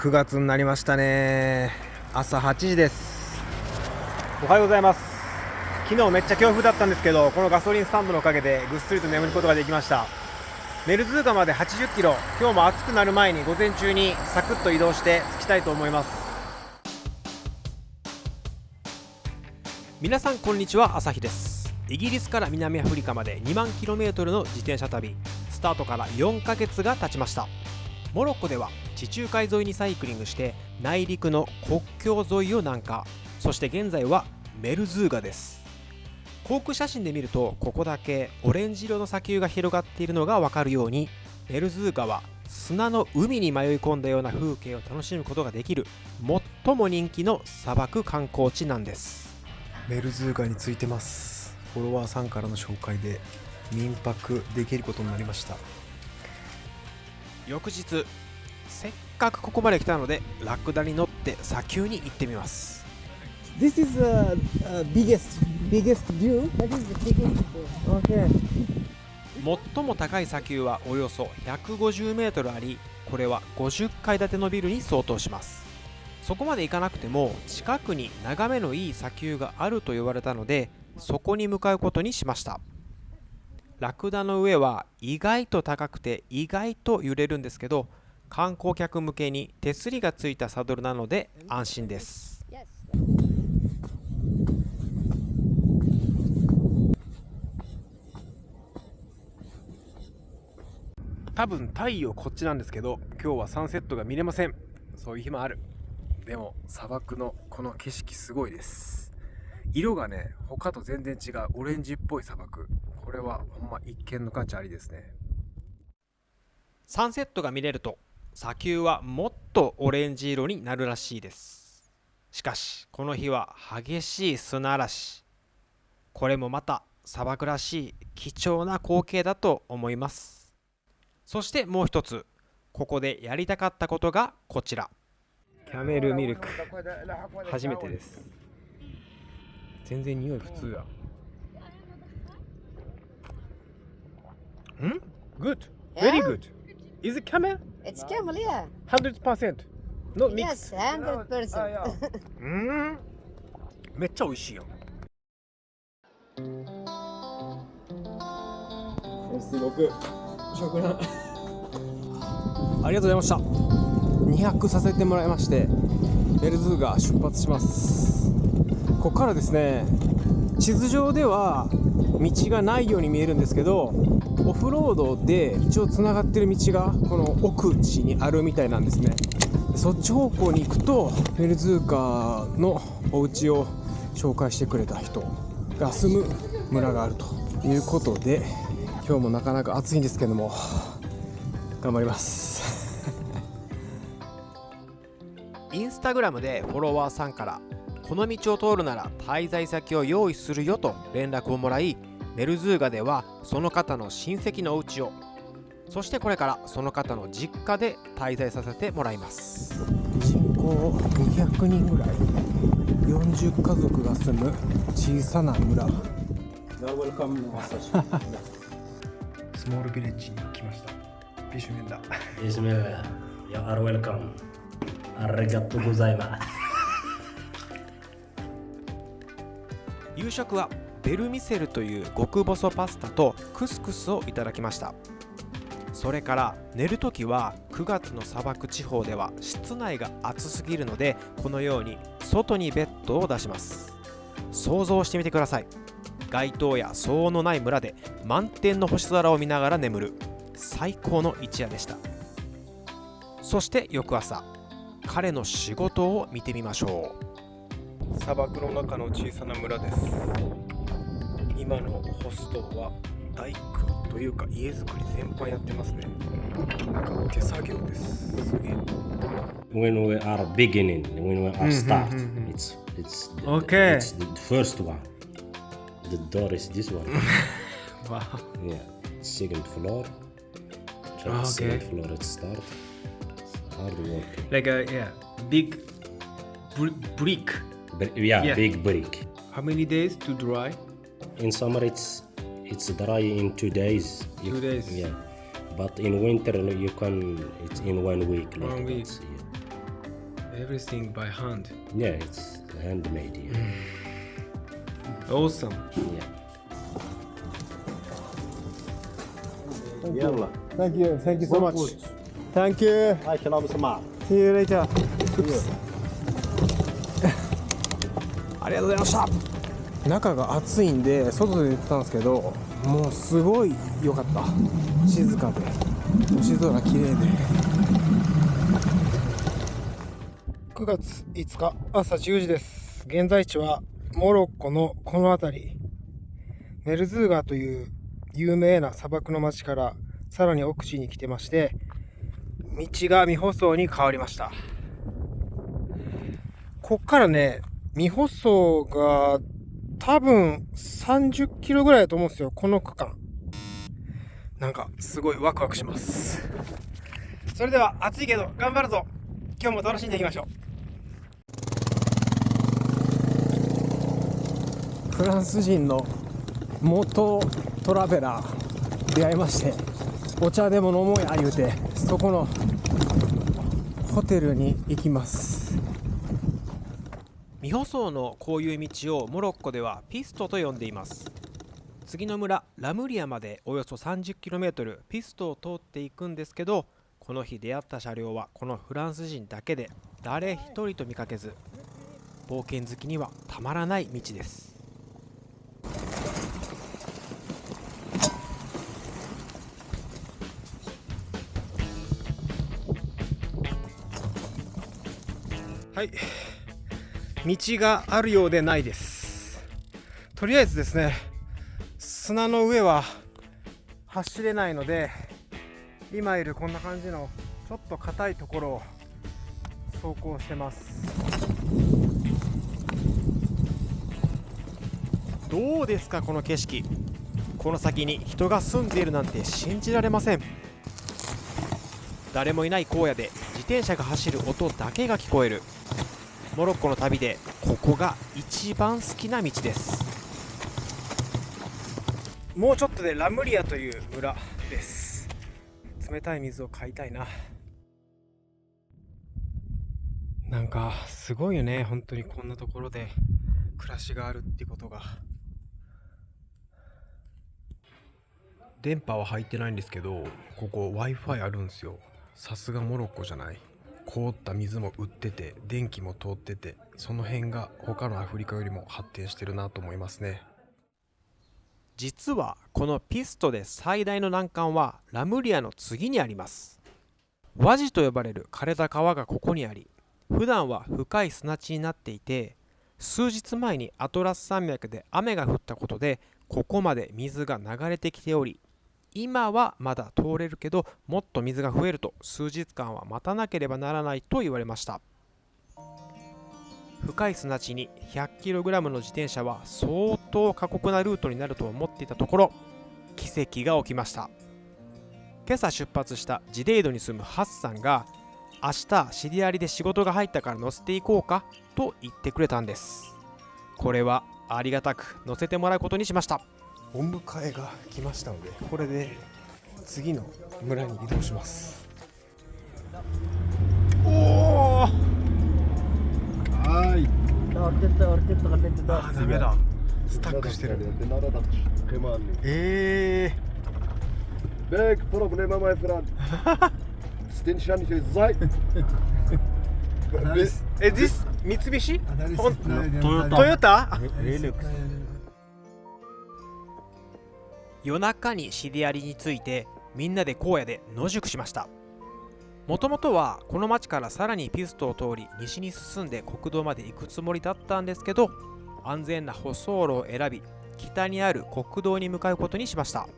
9月になりましたね。朝8時です。おはようございます。昨日めっちゃ強風だったんですけど、このガソリンスタンドのおかげでぐっすりと眠ることができました。メルズーカまで80キロ、今日も暑くなる前に午前中にサクッと移動して着きたいと思います。皆さんこんにちは、朝日です。イギリスから南アフリカまで2万 km の自転車旅、スタートから4ヶ月が経ちました。モロッコでは地中海沿いにサイクリングして内陸の国境沿いを南下、そして現在はメルズーガです。航空写真で見るとここだけオレンジ色の砂丘が広がっているのがわかるように、メルズーガは砂の海に迷い込んだような風景を楽しむことができる最も人気の砂漠観光地なんです。メルズーガに着いてます。フォロワーさんからの紹介で民泊できることになりました。翌日、せっかくここまで来たのでラクダに乗って砂丘に行ってみます。 This is biggest view. That is the biggest. Okay. 最も高い砂丘はおよそ150メートルあり、これは50階建てのビルに相当します。そこまで行かなくても近くに眺めのいい砂丘があると言われたので、そこに向かうことにしました。ラクダの上は意外と高くて意外と揺れるんですけど、観光客向けに手すりがついたサドルなので安心です。多分太陽こっちなんですけど、今日はサンセットが見れません。そういう日もある。でも砂漠のこの景色すごいです。色がね、他と全然違うオレンジっぽい砂漠。これはほんま一見の価値ありですね。サンセットが見れると砂丘はもっとオレンジ色になるらしいです。しかしこの日は激しい砂嵐。これもまた砂漠らしい貴重な光景だと思います。そしてもう一つ、ここでやりたかったことがこちら。キャメルミルク初めてです。全然匂い普通や。Good. Very good. Is it camel? It's camel, yeah. 100%. Not Yes, mixed. 100%. めっちゃ美味しいよ。すごく食な。ありがとうございました。2泊させてもらいまして、メルズーガ出発します。ここからですね、地図上では道がないように見えるんですけど、オフロードで一応つながってる道がこの奥地にあるみたいなんですね。そっち方向に行くとメルズーガのお家を紹介してくれた人が住む村があるということで、今日もなかなか暑いんですけども頑張ります。インスタグラムでフォロワーさんからこの道を通るなら滞在先を用意するよと連絡をもらい、メルズーガではその方の親戚のお家を、そしてこれからその方の実家で滞在させてもらいます。人口200人ぐらい、40家族が住む小さな村。スモールビレッジに来ました。ビシュメンダ。ビスミルラ、やあるウェルカム。ありがとうございます。夕食はベルミセルという極細パスタとクスクスをいただきました。それから寝るときは9月の砂漠地方では室内が暑すぎるので、このように外にベッドを出します。想像してみてください。街灯や騒音のない村で満天の星空を見ながら眠る最高の一夜でした。そして翌朝、彼の仕事を見てみましょう。砂漠の中の小さな村です。今のホストは大工というか家づくり全般やってますね。なんか手作業です。すげえ。When we are beginning, when we are start, Okay. It's the first one. The door is this one. Wow. Yeah, second floor. Second floor it start. It's hard work. Like big brick. Yeah, big brick. How many days to dry? In summer it's dry in 2 days. 2 days. Yeah, but in winter you can it's in 1 week. Like 1 week. that, yeah. Everything by hand. Yeah, it's handmade here. Awesome. Yeah. يلا Thank you. Thank you so much. Thank you. هاي كلام سماع See you later. ありがとうございました。中が暑いんで外で寝てたんですけど、もうすごい良かった。静かで星空綺麗で。9月5日朝10時です。現在地はモロッコのこの辺り、メルズーガという有名な砂漠の町からさらに奥地に来てまして、道が未舗装に変わりました。こっからね、未舗装が多分30キロぐらいだと思うんですよ、この区間。なんかすごいワクワクします。それでは暑いけど頑張るぞ。今日も楽しんでいきましょう。フランス人の元トラベラー出会いまして、お茶でも飲もうや言うて、そこのホテルに行きます。未舗装のこういう道をモロッコではピストと呼んでいます。次の村ラムリアまでおよそ 30km ピストを通っていくんですけど、この日出会った車両はこのフランス人だけで誰一人と見かけず、冒険好きにはたまらない道です。はい、道があるようでないです。とりあえずですね、砂の上は走れないので、今いるこんな感じのちょっと硬いところを走行してます。どうですかこの景色。この先に人が住んでいるなんて信じられません。誰もいない荒野で自転車が走る音だけが聞こえる。モロッコの旅でここが一番好きな道です。もうちょっとでラムリアという村です。冷たい水を買いたいな。なんかすごいよね、本当にこんなところで暮らしがあるってことが。電波は入ってないんですけど、ここ Wi-Fi あるんですよ。さすがモロッコじゃない。凍った水も売ってて、電気も通ってて、その辺が他のアフリカよりも発展してるなと思いますね。実はこのピストで最大の難関はラムリアの次にあります。ワジと呼ばれる枯れた川がここにあり、普段は深い砂地になっていて、数日前にアトラス山脈で雨が降ったことでここまで水が流れてきており、今はまだ通れるけど、もっと水が増えると数日間は待たなければならないと言われました。深い砂地に 100kg の自転車は相当過酷なルートになると思っていたところ、奇跡が起きました。今朝出発したジデイドに住むハッサンが、明日知り合いで仕事が入ったから乗せていこうかと言ってくれたんです。これはありがたく乗せてもらうことにしました。お迎えが来ましたので、これで次の村に移動します。おお、هاي ارتيتا غليت あ、ダメだ、スタックしてる。بيك بروبليم ماي فراند ستنشان في الزاي Is this 三菱？トトヨタ？夜中にシリアリについてみんなで荒野で野宿しました。もともとはこの町からさらにピストを通り西に進んで国道まで行くつもりだったんですけど、安全な舗装路を選び北にある国道に向かうことにしました。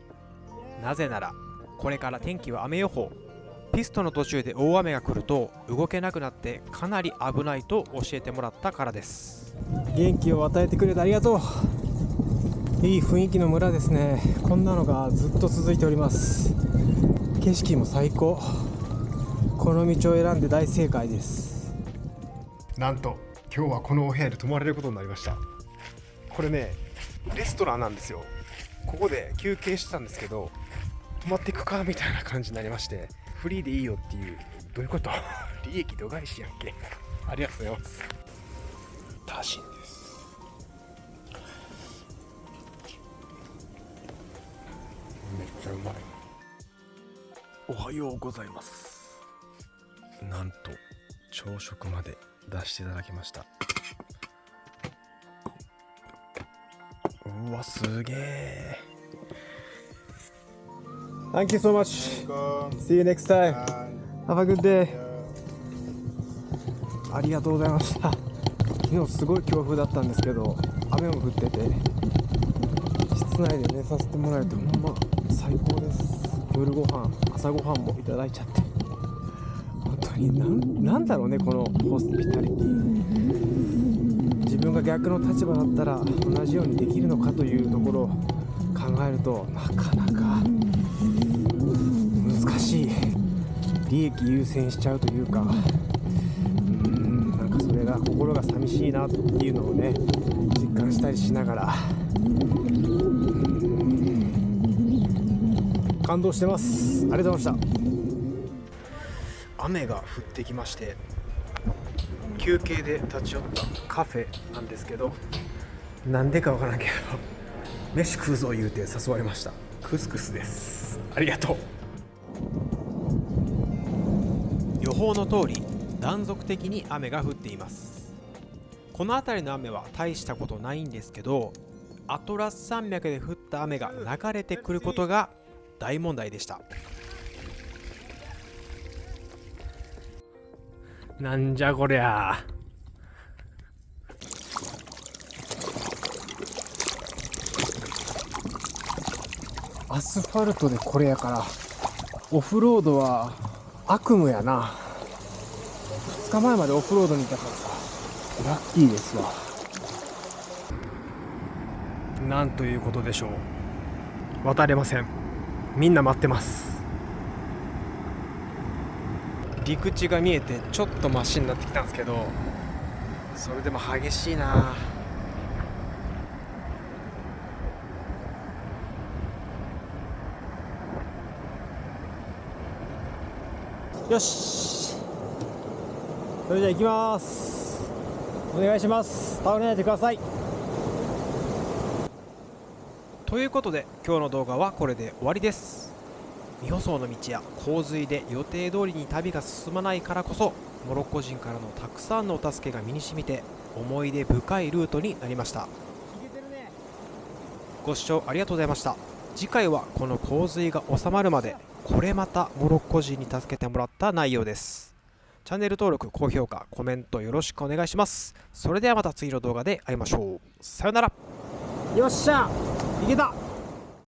なぜならこれから天気は雨予報。ピストの途中で大雨が来ると動けなくなってかなり危ないと教えてもらったからです。元気を与えてくれてありがとう。いい雰囲気の村ですね。こんなのがずっと続いております。景色も最高。この道を選んで大正解です。なんと今日はこのお部屋で泊まれることになりました。これね、レストランなんですよ。ここで休憩してたんですけど、泊まっていくかみたいな感じになりまして、フリーでいいよっていう。どういうこと？利益度外視やんけ。ありがとうございます。タジンです。めっちゃうまい。おはようございます。なんと朝食まで出していただきました。うわ、すげえ。Thank you so much. See you next time. Have a good day. ありがとうございました。昨日すごい強風だったんですけど、雨も降ってて、室内で寝させてもらえてほんま最高です。夜ご飯、朝ご飯もいただいちゃって、本当になんだろうね、このホスピタリティ。自分が逆の立場だったら同じようにできるのかというところを考えると、なかなか難しい。利益優先しちゃうというか、なんかそれが心が寂しいなっていうのをね、実感したりしながら感動してます。ありがとうございました。雨が降ってきまして、休憩で立ち寄ったカフェなんですけど、なんでかわからんけど飯食うぞ言うて誘われました。クスクスです。ありがとう。予報の通り断続的に雨が降っています。この辺りの雨は大したことないんですけど、アトラス山脈で降った雨が流れてくることが大問題でした。なんじゃこりゃ。アスファルトでこれやから、オフロードは悪夢やな。2日前までオフロードにいたからさ、ラッキーですわ。なんということでしょう。渡れません。みんな待ってます。陸地が見えてちょっとマシになってきたんですけど、それでも激しいな。よし、それじゃあ行きます。お願いします。倒れないでください。ということで今日の動画はこれで終わりです。未舗装の道や洪水で予定通りに旅が進まないからこそ、モロッコ人からのたくさんのお助けが身に染みて思い出深いルートになりました。ご視聴ありがとうございました。次回はこの洪水が収まるまで、これまたモロッコ人に助けてもらった内容です。チャンネル登録、高評価、コメントよろしくお願いします。それではまた次の動画で会いましょう。さよなら。よっしゃ、いけた。